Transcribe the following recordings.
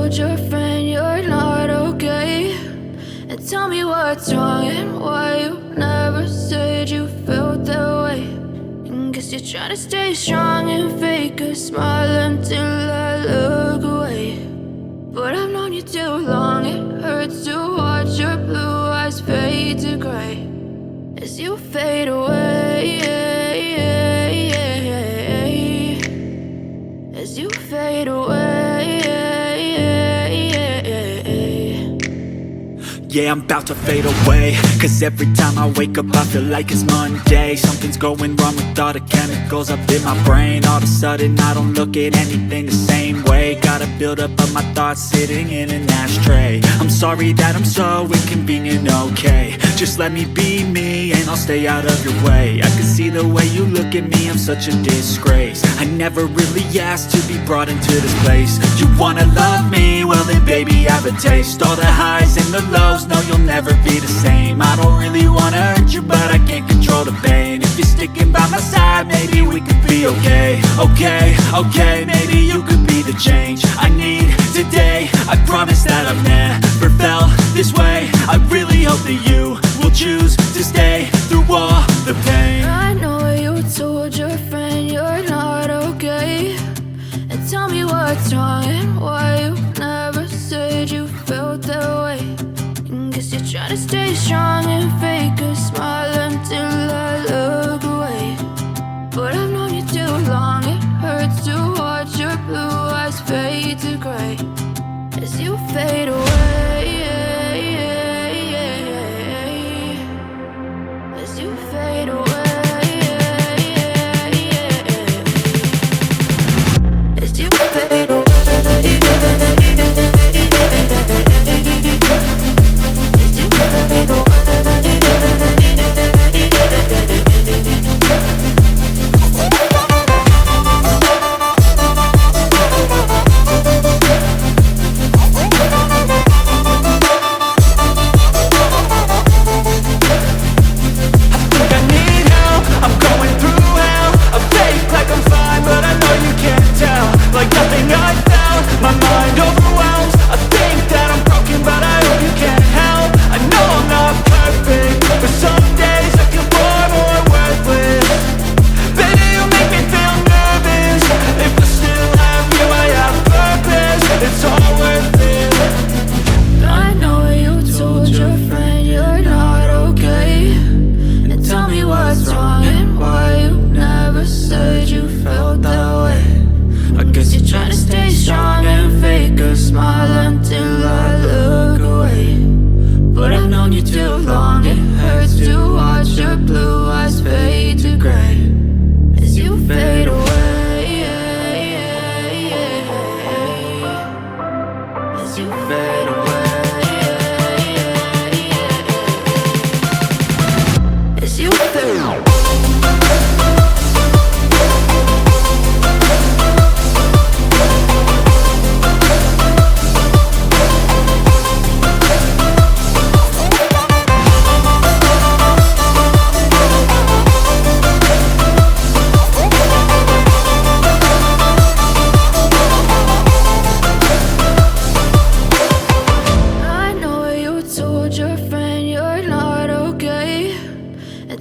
told your friend you're not okay, and tell me what's wrong and why you never said you felt that way. And guess you're trying to stay strong and fake a smile until I look away. But I've known you too long, it hurts to watch your blue eyes fade to gray as you fade away, as you fade away. Yeah, I'm about to fade away, cause every time I wake up I feel like it's Monday. Something's going wrong with all the chemicals up in my brain. All of a sudden I don't look at anything the same way. Got a buildup of my thoughts sitting in an ashtray. I'm sorry that I'm so inconvenient, okay. Just let me be me and I'll stay out of your way. I can see the way you look at me, I'm such a disgrace. I never really asked to be brought into this place. You wanna love me? Well then baby, have a taste. All the highs and the lows, no, you'll never be the same. I don't really wanna hurt you, but I can't control the pain. If you're sticking by my side, maybe we could be okay. Okay, maybe you could be the change I need today. I promise that I've never felt this way. I really hope that you will choose to stay through all the pain. I know you told your friend you're not okay, and tell me what's wrong and why you never said you felt that way. And guess you're trying to stay strong and fake a smile until I look away. But I've known you too long, it hurts to watch your blue eyes fade to gray as you fade away, as you fade away. As you fade away.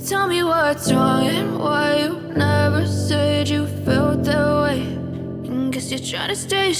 Tell me what's wrong and why you never said you felt that way. And guess you're trying to stay